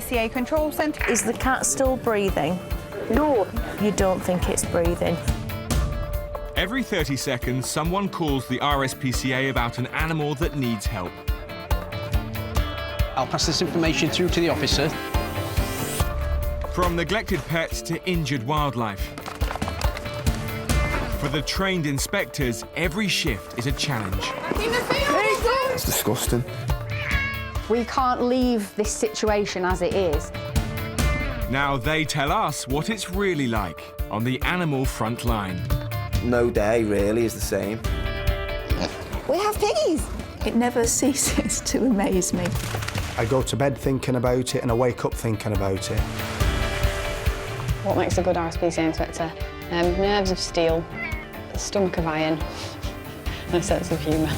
CA Control Centre. Is the cat still breathing? No. You don't think it's breathing? Every 30 seconds, someone calls the RSPCA about an animal that needs help. I'll pass this information through to the officer. From neglected pets to injured wildlife. For the trained inspectors, every shift is a challenge. It's disgusting. We can't leave this situation as it is. Now they tell us what it's really like on the animal front line. No day really is the same. We have piggies. It never ceases to amaze me. I go to bed thinking about it and I wake up thinking about it. What makes a good RSPCA inspector? Nerves of steel, a stomach of iron, and a sense of humour.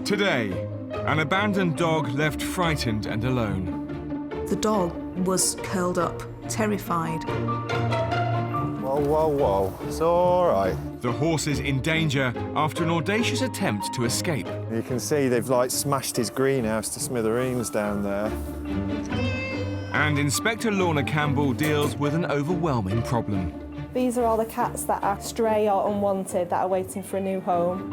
Today, an abandoned dog left frightened and alone. The dog was curled up, terrified. Whoa, whoa, whoa. It's all right. The horse is in danger after an audacious attempt to escape. You can see they've, like, smashed his greenhouse to smithereens down there. And Inspector Lorna Campbell deals with an overwhelming problem. These are all the cats that are stray or unwanted that are waiting for a new home.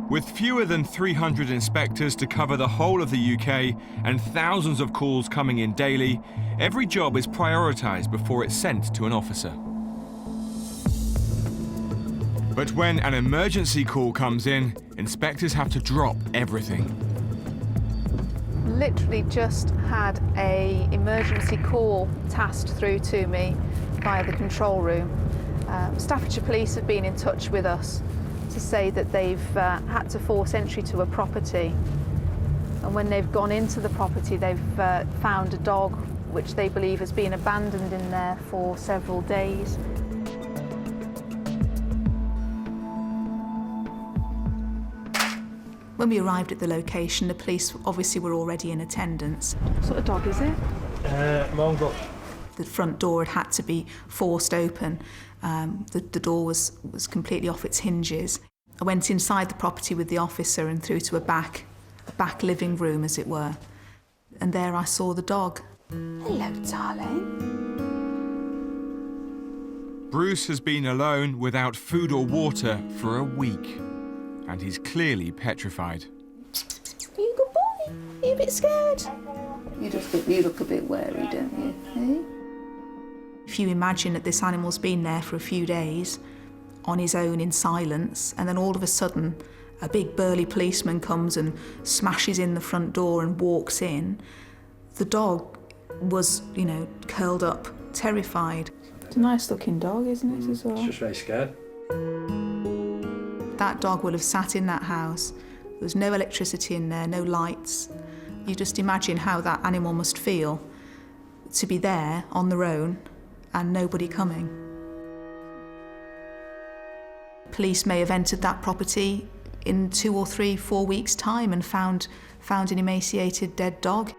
With fewer than 300 inspectors to cover the whole of the UK and thousands of calls coming in daily, every job is prioritised before it's sent to an officer. But when an emergency call comes in, inspectors have to drop everything. Literally just had an emergency call tasked through to me via the control room. Staffordshire Police have been in touch with us to say that they've had to force entry to a property, and when they've gone into the property they've found a dog which they believe has been abandoned in there for several days. When we arrived at the location, the police obviously were already in attendance. What sort of dog is it? Mongrel. The front door had to be forced open. The door was completely off its hinges. I went inside the property with the officer and through to a back living room, as it were. And there I saw the dog. Hello, darling. Bruce has been alone without food or water for a week, and he's clearly petrified. Are you a good boy? Are you a bit scared? You look a bit wary, don't you? Eh? If you imagine that this animal's been there for a few days, on his own in silence, and then all of a sudden a big burly policeman comes and smashes in the front door and walks in, the dog was, curled up, terrified. It's a nice looking dog, isn't it, as well? It's just very scared. That dog will have sat in that house. There was no electricity in there, no lights. You just imagine how that animal must feel to be there on their own and nobody coming. Police may have entered that property in 2 or 3, 4 weeks' time and found an emaciated dead dog.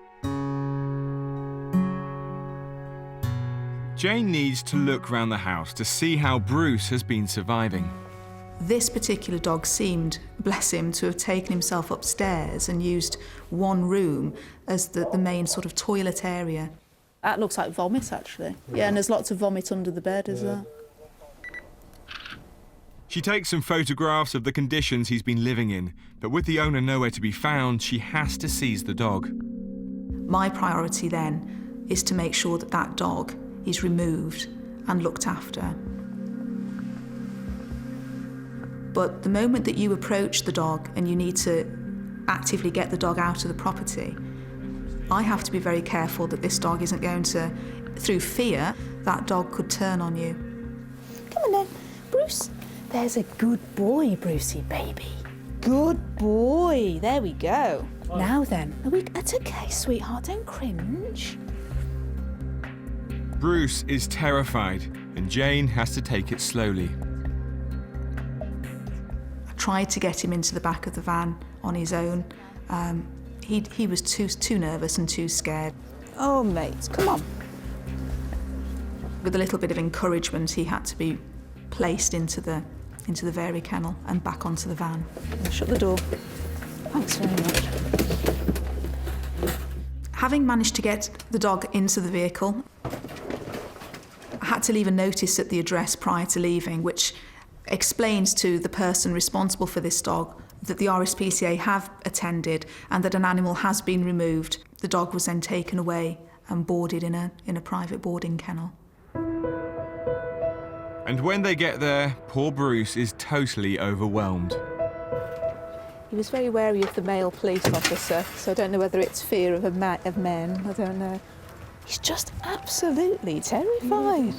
Jane needs to look round the house to see how Bruce has been surviving. This particular dog seemed, bless him, to have taken himself upstairs and used one room as the main sort of toilet area. That looks like vomit, actually. Yeah, and there's lots of vomit under the bed as well. She takes some photographs of the conditions he's been living in, but with the owner nowhere to be found, she has to seize the dog. My priority then is to make sure that that dog is removed and looked after. But the moment that you approach the dog and you need to actively get the dog out of the property, I have to be very careful that this dog isn't going to, through fear, that dog could turn on you. Come on then, Bruce. There's a good boy, Brucey baby. Good boy. There we go. Now then, that's okay, sweetheart. Don't cringe. Bruce is terrified, and Jane has to take it slowly. I tried to get him into the back of the van on his own. He was too nervous and too scared. Oh, mate, come on. With a little bit of encouragement, he had to be placed into the Vary kennel and back onto the van. Shut the door. Thanks very much. Having managed to get the dog into the vehicle, I had to leave a notice at the address prior to leaving, which explains to the person responsible for this dog that the RSPCA have attended and that an animal has been removed. The dog was then taken away and boarded in a private boarding kennel. And when they get there, poor Bruce is totally overwhelmed. He was very wary of the male police officer, so I don't know whether it's fear of men, I don't know. He's just absolutely terrified.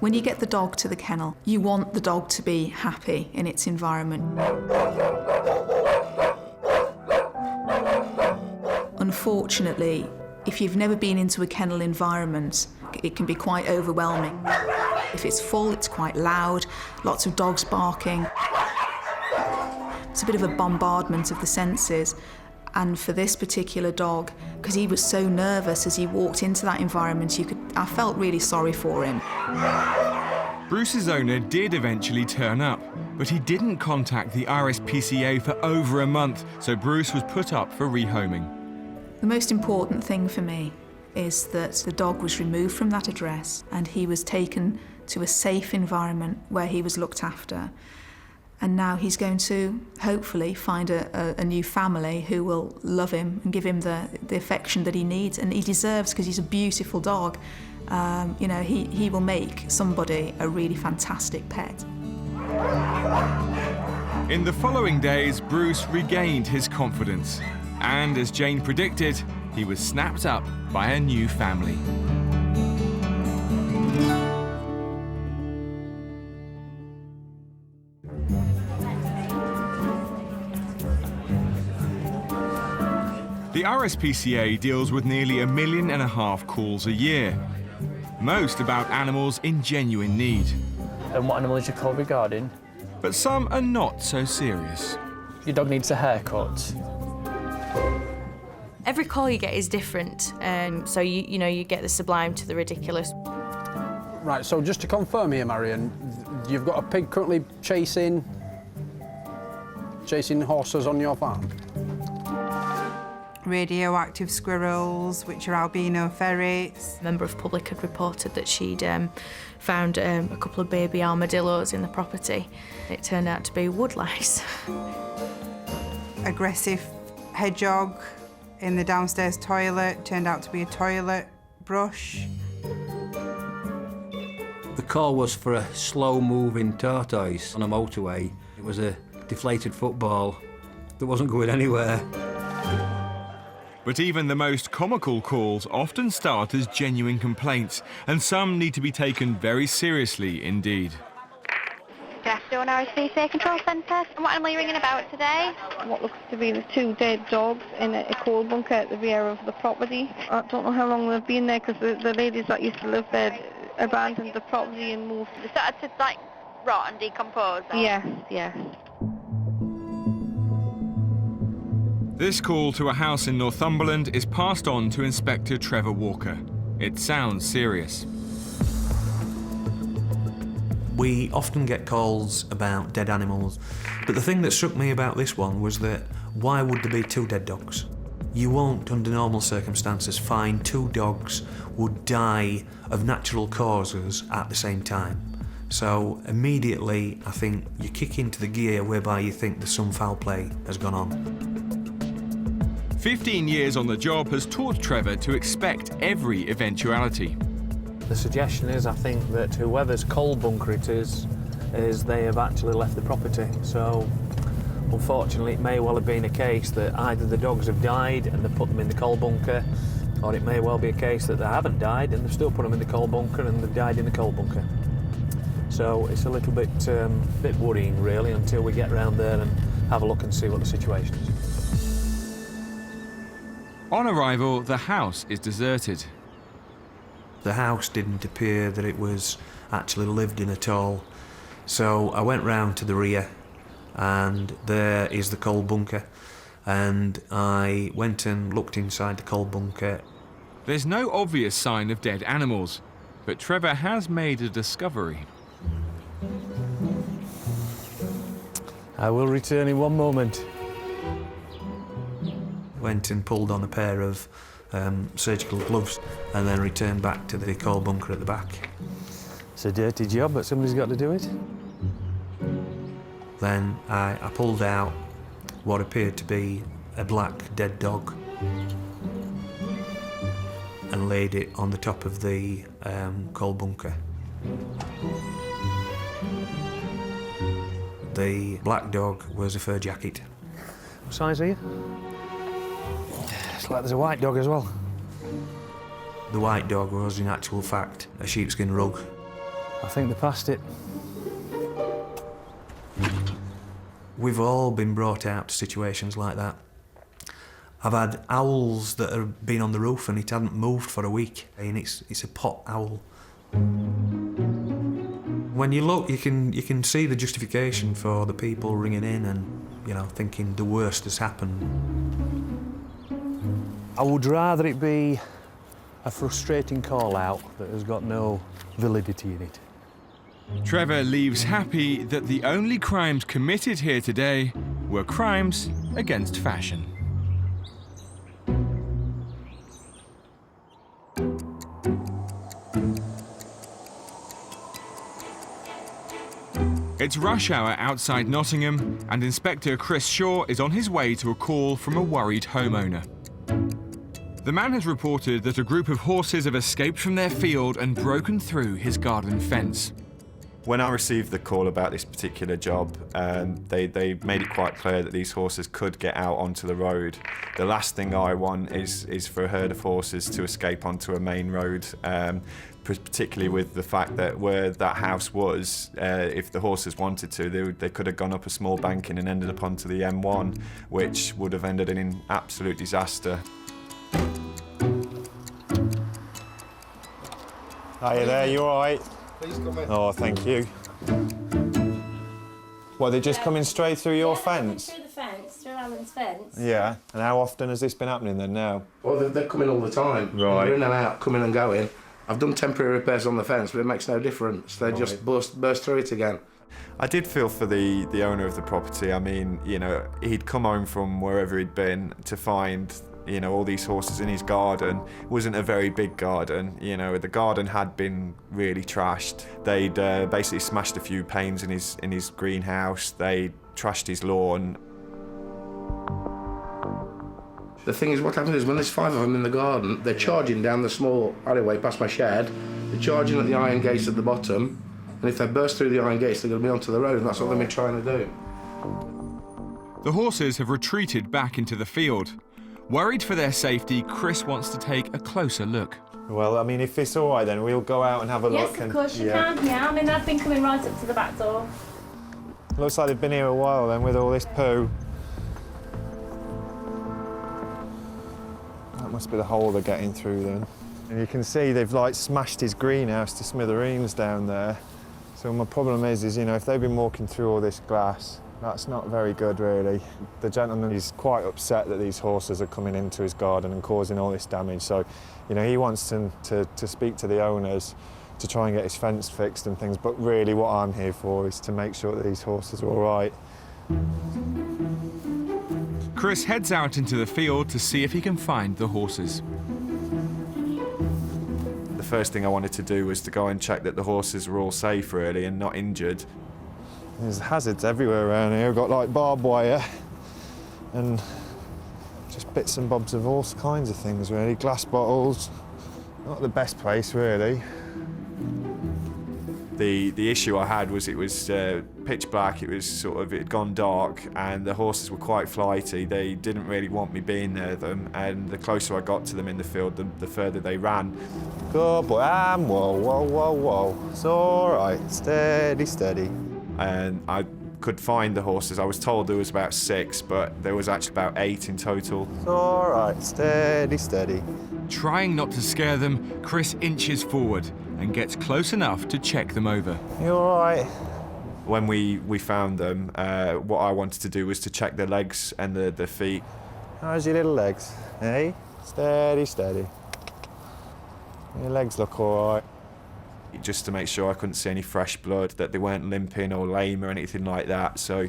When you get the dog to the kennel, you want the dog to be happy in its environment. Unfortunately, if you've never been into a kennel environment, it can be quite overwhelming. If it's full, it's quite loud, lots of dogs barking. It's a bit of a bombardment of the senses. And for this particular dog, because he was so nervous as he walked into that environment, I felt really sorry for him. Bruce's owner did eventually turn up, but he didn't contact the RSPCA for over a month, so Bruce was put up for rehoming. The most important thing for me is that the dog was removed from that address and he was taken to a safe environment where he was looked after. And now he's going to hopefully find a new family who will love him and give him the affection that he needs and he deserves, because he's a beautiful dog. You know, he will make somebody a really fantastic pet. In the following days, Bruce regained his confidence. And as Jane predicted, he was snapped up by a new family. The RSPCA deals with nearly 1.5 million calls a year, most about animals in genuine need. And what animal is your call regarding? But some are not so serious. Your dog needs a haircut. Every call you get is different, so you get the sublime to the ridiculous. Right, so just to confirm here, Marion, you've got a pig currently chasing horses on your farm? Radioactive squirrels, which are albino ferrets. A member of public had reported that she'd found a couple of baby armadillos in the property. It turned out to be woodlice. Aggressive hedgehog in the downstairs toilet, turned out to be a toilet brush. The call was for a slow-moving tortoise on a motorway. It was a deflated football that wasn't going anywhere. But even the most comical calls often start as genuine complaints, and some need to be taken very seriously indeed. Good afternoon, RSPCA Control Centre. And what animal are you ringing about today? What looks to be the 2 dead dogs in a coal bunker at the rear of the property. I don't know how long they've been there, because the ladies that used to live there abandoned the property and moved. They started to, like, rot and decompose? Or? Yes, yes. This call to a house in Northumberland is passed on to Inspector Trevor Walker. It sounds serious. We often get calls about dead animals, but the thing that struck me about this one was that why would there be 2 dead dogs? You won't, under normal circumstances, find 2 dogs would die of natural causes at the same time. So immediately, I think you kick into the gear whereby you think there's some foul play has gone on. 15 years on the job has taught Trevor to expect every eventuality. The suggestion is, I think, that whoever's coal bunker it is they have actually left the property. So, unfortunately, it may well have been a case that either the dogs have died and they put them in the coal bunker, or it may well be a case that they haven't died and they've still put them in the coal bunker and they've died in the coal bunker. So it's a little bit worrying, really, until we get round there and have a look and see what the situation is. On arrival, the house is deserted. The house didn't appear that it was actually lived in at all. So I went round to the rear and there is the coal bunker. And I went and looked inside the coal bunker. There's no obvious sign of dead animals, but Trevor has made a discovery. I will return in one moment. Went and pulled on a pair of surgical gloves and then returned back to the coal bunker at the back. It's a dirty job, but somebody's got to do it. Then I pulled out what appeared to be a black dead dog and laid it on the top of the coal bunker. The black dog was a fur jacket. What size are you? It's like there's a white dog as well. The white dog was, in actual fact, a sheepskin rug. I think they passed it. We've all been brought out to situations like that. I've had owls that have been on the roof and it hadn't moved for a week, and it's a pot owl. When you look, you can see the justification for the people ringing in and, you know, thinking the worst has happened. I would rather it be a frustrating call-out that has got no validity in it. Trevor leaves happy that the only crimes committed here today were crimes against fashion. It's rush hour outside Nottingham, and Inspector Chris Shaw is on his way to a call from a worried homeowner. The man has reported that a group of horses have escaped from their field and broken through his garden fence. When I received the call about this particular job, they made it quite clear that these horses could get out onto the road. The last thing I want is for a herd of horses to escape onto a main road, particularly with the fact that where that house was, if the horses wanted to, they could have gone up a small banking and ended up onto the M1, which would have ended in an absolute disaster. Hiya there, you all right? Please come in. Oh, thank you. Well, they're just coming straight through your fence? Through the fence, through Alan's fence. Yeah, and how often has this been happening then now? Well, they're coming all the time. Right. They're in and out, coming and going. I've done temporary repairs on the fence, but it makes no difference. They just burst through it again. I did feel for the owner of the property. I mean, you know, he'd come home from wherever he'd been to find, you know, all these horses in his garden. It wasn't a very big garden, you know, the garden had been really trashed. They'd basically smashed a few panes in his greenhouse, they trashed his lawn. The thing is, what happens is when there's 5 of them in the garden, they're charging down the small alleyway past my shed, they're charging at the iron gates at the bottom, and if they burst through the iron gates, they're going to be onto the road, and that's what they've been trying to do. The horses have retreated back into the field. Worried for their safety, Chris wants to take a closer look. Well, I mean, if it's all right, then we'll go out and have a look. Yes, of course you can, yeah. I mean, I've been coming right up to the back door. Looks like they've been here a while then with all this poo. That must be the hole they're getting through then. And you can see they've like smashed his greenhouse to smithereens down there. So my problem is, you know, if they've been walking through all this glass, that's not very good, really. The gentleman is quite upset that these horses are coming into his garden and causing all this damage. So, you know, he wants to speak to the owners to try and get his fence fixed and things. But really what I'm here for is to make sure that these horses are all right. Chris heads out into the field to see if he can find the horses. The first thing I wanted to do was to go and check that the horses were all safe, really, and not injured. There's hazards everywhere around here. I've got like barbed wire and just bits and bobs of all kinds of things, really. Glass bottles. Not the best place, really. The issue I had was it was pitch black, it had gone dark, and the horses were quite flighty. They didn't really want me being near them, and the closer I got to them in the field, the further they ran. Good boy, whoa, whoa, whoa, whoa. It's all right, steady, steady. And I could find the horses. I was told there was about 6, but there was actually about 8 in total. It's all right, steady, steady. Trying not to scare them, Chris inches forward and gets close enough to check them over. You all right? When we found them, what I wanted to do was to check their legs and the feet. How's your little legs? Hey? Steady, steady. Your legs look all right. Just to make sure I couldn't see any fresh blood, that they weren't limping or lame or anything like that. So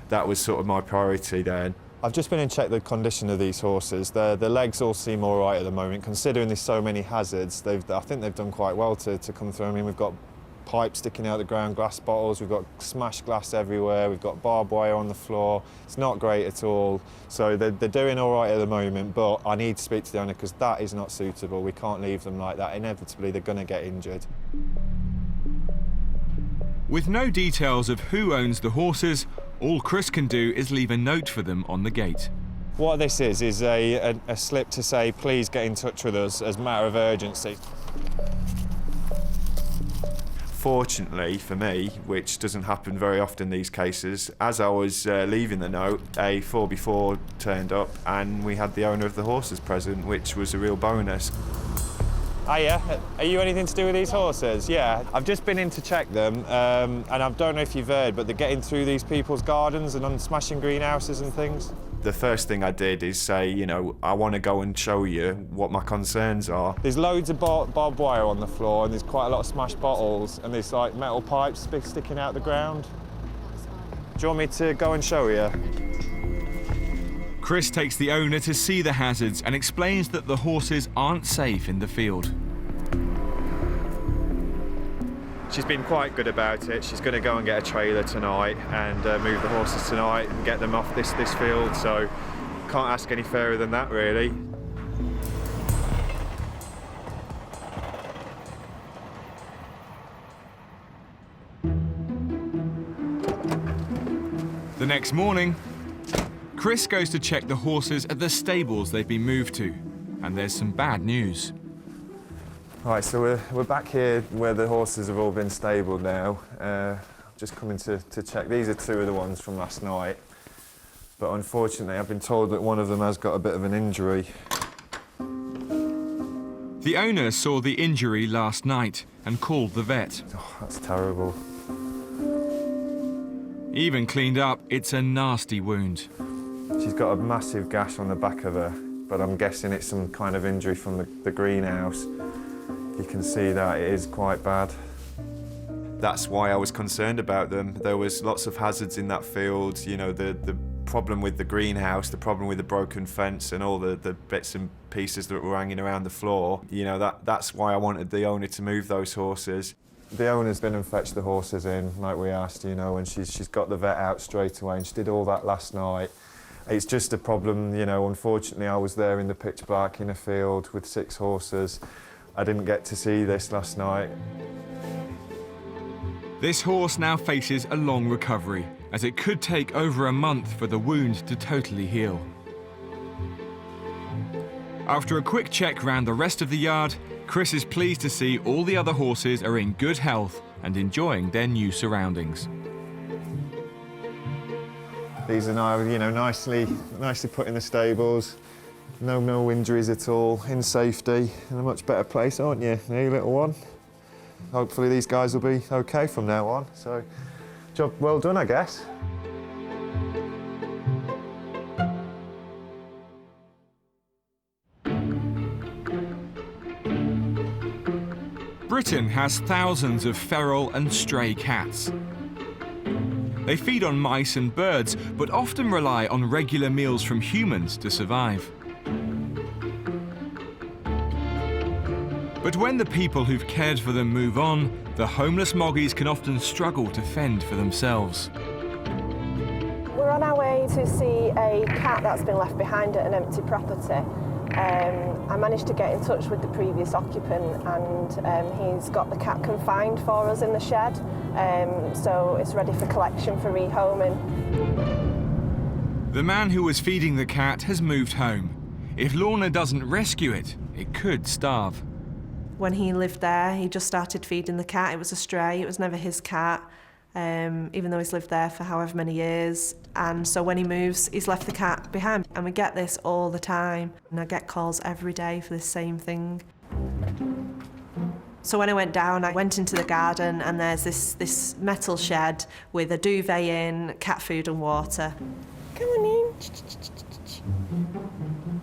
that was sort of my priority then. I've just been and checked the condition of these horses. The legs all seem all right at the moment. Considering there's so many hazards, I think they've done quite well to come through. I mean, we've got pipes sticking out the ground, glass bottles, we've got smashed glass everywhere, we've got barbed wire on the floor. It's not great at all. So they're doing all right at the moment, but I need to speak to the owner because that is not suitable. We can't leave them like that. Inevitably, they're going to get injured. With no details of who owns the horses, all Chris can do is leave a note for them on the gate. What this is a slip to say, please get in touch with us as a matter of urgency. Fortunately for me, which doesn't happen very often these cases, as I was leaving the note, a 4x4 turned up and we had the owner of the horses present, which was a real bonus. Hiya, are you anything to do with these horses? Yeah, I've just been in to check them, and I don't know if you've heard, but they're getting through these people's gardens and smashing greenhouses and things. The first thing I did is say, you know, I want to go and show you what my concerns are. There's loads of barbed wire on the floor and there's quite a lot of smashed bottles and there's like metal pipes sticking out the ground. Do you want me to go and show you? Chris takes the owner to see the hazards and explains that the horses aren't safe in the field. She's been quite good about it. She's going to go and get a trailer tonight and move the horses tonight and get them off this field, so can't ask any fairer than that, really. The next morning, Chris goes to check the horses at the stables they've been moved to, and there's some bad news. Right, so we're back here where the horses have all been stabled now. Just coming to check. These are two of the ones from last night. But unfortunately, I've been told that one of them has got a bit of an injury. The owner saw the injury last night and called the vet. Oh, that's terrible. Even cleaned up, it's a nasty wound. She's got a massive gash on the back of her, but I'm guessing it's some kind of injury from the greenhouse. You can see that it is quite bad. That's why I was concerned about them. There was lots of hazards in that field, you know, the problem with the greenhouse, the problem with the broken fence and all the bits and pieces that were hanging around the floor. You know, that's why I wanted the owner to move those horses. The owner's been and fetched the horses in, like we asked, you know, and she's got the vet out straight away, and she did all that last night. It's just a problem, you know, unfortunately I was there in the pitch black in a field with 6 horses. I didn't get to see this last night. This horse now faces a long recovery, as it could take over a month for the wound to totally heal. After a quick check round the rest of the yard, Chris is pleased to see all the other horses are in good health and enjoying their new surroundings. These are now, you know, nicely put in the stables. No injuries at all, in safety, in a much better place, aren't you, hey, little one? Hopefully these guys will be okay from now on, so job well done, I guess. Britain has thousands of feral and stray cats. They feed on mice and birds, but often rely on regular meals from humans to survive. But when the people who've cared for them move on, the homeless moggies can often struggle to fend for themselves. We're on our way to see a cat that's been left behind at an empty property. I managed to get in touch with the previous occupant, and he's got the cat confined for us in the shed, so it's ready for collection for rehoming. The man who was feeding the cat has moved home. If Lorna doesn't rescue it, it could starve. When he lived there, he just started feeding the cat. It was a stray, it was never his cat, even though he's lived there for however many years. And so when he moves, he's left the cat behind. And we get this all the time. And I get calls every day for the same thing. So when I went down, I went into the garden and there's this metal shed with a duvet in, cat food and water. Come on in.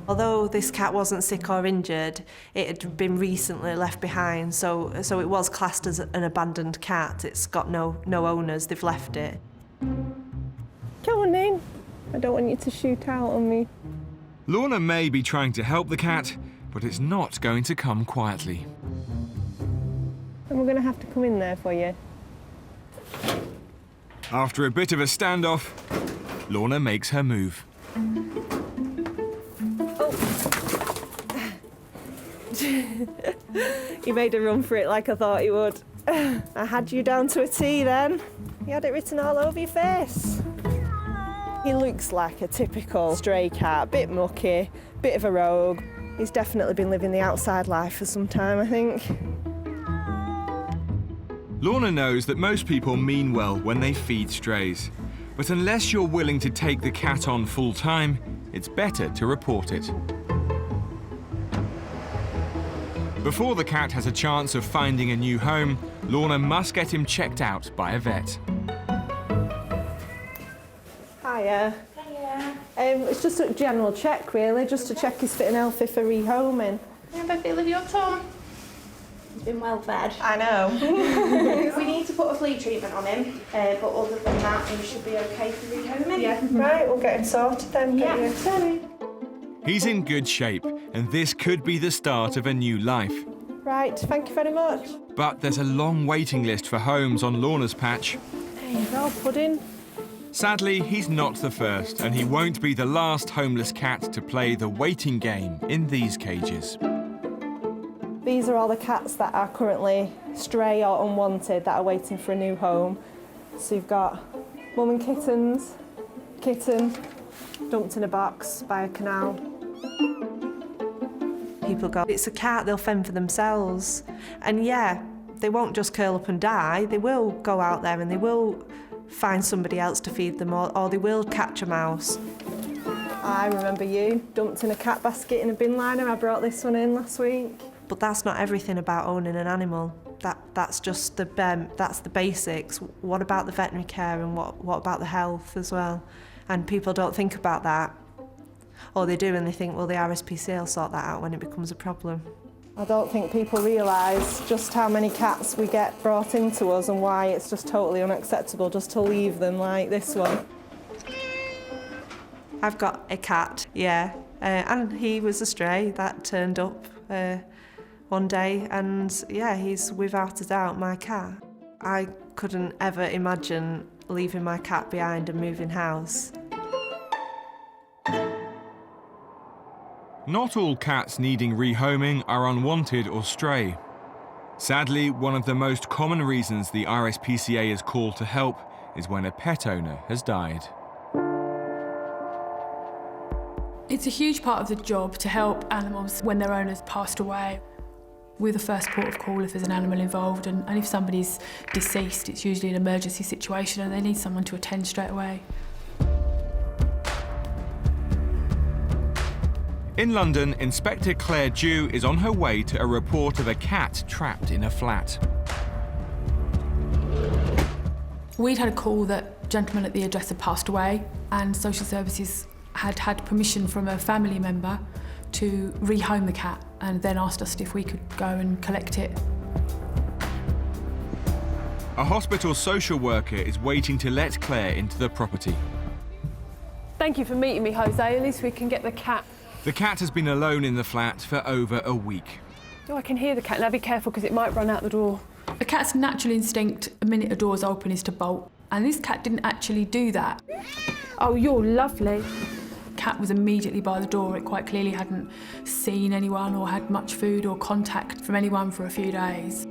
Although this cat wasn't sick or injured, it had been recently left behind, so it was classed as an abandoned cat. It's got no owners, they've left it. Come on in. I don't want you to shoot out on me. Lorna may be trying to help the cat, but it's not going to come quietly. And we're going to have to come in there for you. After a bit of a standoff, Lorna makes her move. You made a run for it like I thought you would. I had you down to a T then. You had it written all over your face. He looks like a typical stray cat, bit mucky, bit of a rogue. He's definitely been living the outside life for some time, I think. Lorna knows that most people mean well when they feed strays, but unless you're willing to take the cat on full time, it's better to report it. Before the cat has a chance of finding a new home, Lorna must get him checked out by a vet. Hiya. Hiya. It's just a general check, really, just to check he's fit and healthy for rehoming. How do I feel of your tongue? He's been well fed. I know. We need to put a flea treatment on him, but other than that, he should be okay for rehoming. Yeah. Right, we'll get him sorted then. Yeah, sorry. He's in good shape, and this could be the start of a new life. Right, thank you very much. But there's a long waiting list for homes on Lorna's patch. There you go, Pudding. Sadly, he's not the first, and he won't be the last homeless cat to play the waiting game in these cages. These are all the cats that are currently stray or unwanted that are waiting for a new home. So you've got mum and kittens, kitten, dumped in a box by a canal. People go, it's a cat, they'll fend for themselves. And yeah, they won't just curl up and die, they will go out there and they will find somebody else to feed them, or they will catch a mouse. I remember you, dumped in a cat basket in a bin liner. I brought this one in last week. But that's not everything about owning an animal. That's just that's the basics. What about the veterinary care, and what about the health as well? And people don't think about that. Or they do and they think, well, the RSPCA will sort that out when it becomes a problem. I don't think people realise just how many cats we get brought into us and why it's just totally unacceptable just to leave them like this one. I've got a cat, yeah, and he was a stray that turned up one day, and yeah, he's without a doubt my cat. I couldn't ever imagine leaving my cat behind and moving house. Not all cats needing rehoming are unwanted or stray. Sadly, one of the most common reasons the RSPCA is called to help is when a pet owner has died. It's a huge part of the job to help animals when their owners passed away. We're the first port of call if there's an animal involved, and if somebody's deceased, it's usually an emergency situation and they need someone to attend straight away. In London, Inspector Claire Dew is on her way to a report of a cat trapped in a flat. We'd had a call that a gentleman at the address had passed away, and social services had had permission from a family member to rehome the cat, and then asked us if we could go and collect it. A hospital social worker is waiting to let Claire into the property. Thank you for meeting me, Jose. At least we can get the cat. The cat has been alone in the flat for over a week. Oh, I can hear the cat. Now be careful because it might run out the door. A cat's natural instinct, the minute a door's open, is to bolt. And this cat didn't actually do that. Oh, you're lovely. Cat was immediately by the door. It quite clearly hadn't seen anyone or had much food or contact from anyone for a few days.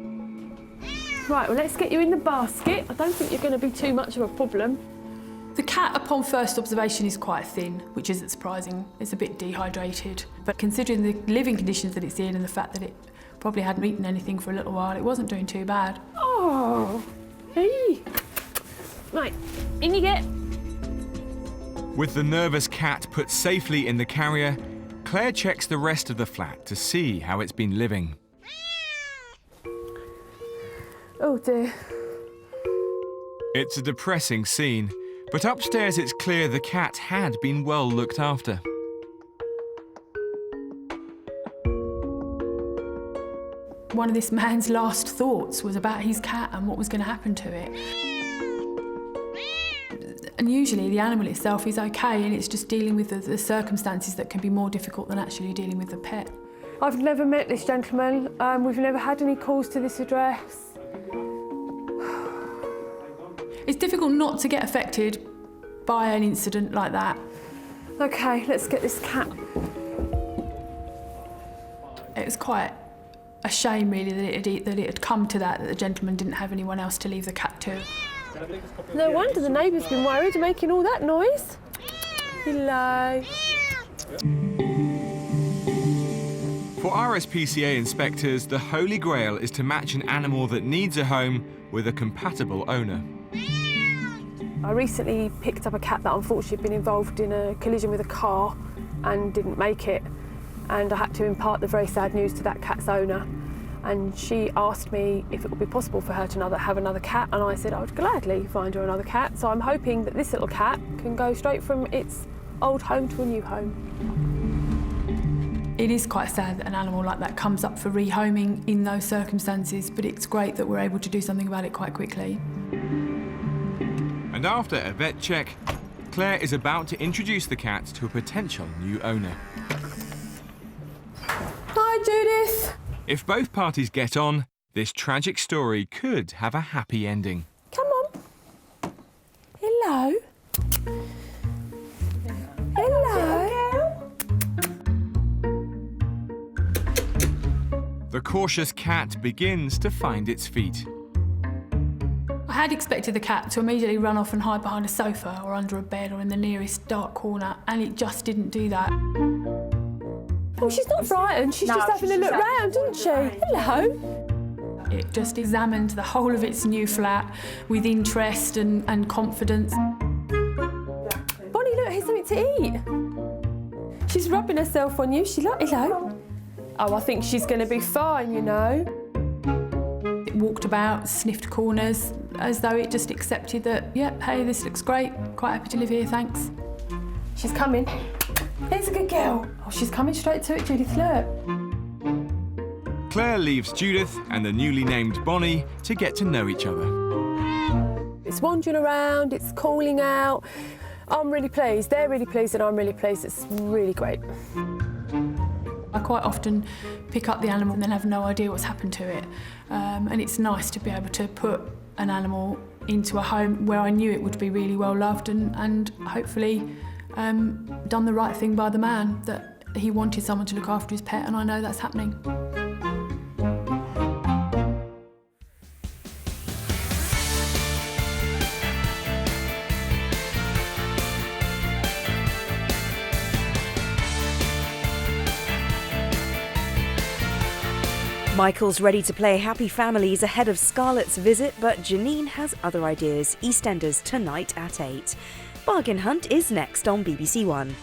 Right, well, let's get you in the basket. I don't think you're going to be too much of a problem. The cat, upon first observation, is quite thin, which isn't surprising. It's a bit dehydrated. But considering the living conditions that it's in and the fact that it probably hadn't eaten anything for a little while, it wasn't doing too bad. Oh, hey. Right, in you get. With the nervous cat put safely in the carrier, Claire checks the rest of the flat to see how it's been living. Oh dear. It's a depressing scene, but upstairs it's clear the cat had been well looked after. One of this man's last thoughts was about his cat and what was going to happen to it. And usually the animal itself is okay, and it's just dealing with the circumstances that can be more difficult than actually dealing with the pet. I've never met this gentleman. We've never had any calls to this address. It's difficult not to get affected by an incident like that. OK, let's get this cat. It was quite a shame, really, that it had come to that the gentleman didn't have anyone else to leave the cat to. No wonder the neighbour's been worried, making all that noise. Hello. For RSPCA inspectors, the holy grail is to match an animal that needs a home with a compatible owner. I recently picked up a cat that unfortunately had been involved in a collision with a car and didn't make it. And I had to impart the very sad news to that cat's owner. And she asked me if it would be possible for her to have another cat, and I said I would gladly find her another cat. So I'm hoping that this little cat can go straight from its old home to a new home. It is quite sad that an animal like that comes up for rehoming in those circumstances, but it's great that we're able to do something about it quite quickly. And after a vet check, Claire is about to introduce the cat to a potential new owner. Hi, Judith. If both parties get on, this tragic story could have a happy ending. Come on. Hello. Hello. The cautious cat begins to find its feet. I had expected the cat to immediately run off and hide behind a sofa or under a bed or in the nearest dark corner, and it just didn't do that. Oh, she's not frightened. She's just having a look round, isn't she? Hello. It just examined the whole of its new flat with interest and confidence. Bonnie, look, here's something to eat. She's rubbing herself on you. She like, hello. Oh, I think she's going to be fine, you know. It walked about, sniffed corners, as though it just accepted that, yep, hey, this looks great. Quite happy to live here, thanks. She's coming. There's a good girl. Oh, she's coming straight to it, Judith, look. Claire leaves Judith and the newly named Bonnie to get to know each other. It's wandering around, it's calling out. I'm really pleased, they're really pleased, and I'm really pleased. It's really great. I quite often pick up the animal and then have no idea what's happened to it. And it's nice to be able to put an animal into a home where I knew it would be really well loved and hopefully done the right thing by the man, that he wanted someone to look after his pet, and I know that's happening. Michael's ready to play Happy Families ahead of Scarlett's visit, but Janine has other ideas. EastEnders tonight at 8. Bargain Hunt is next on BBC One.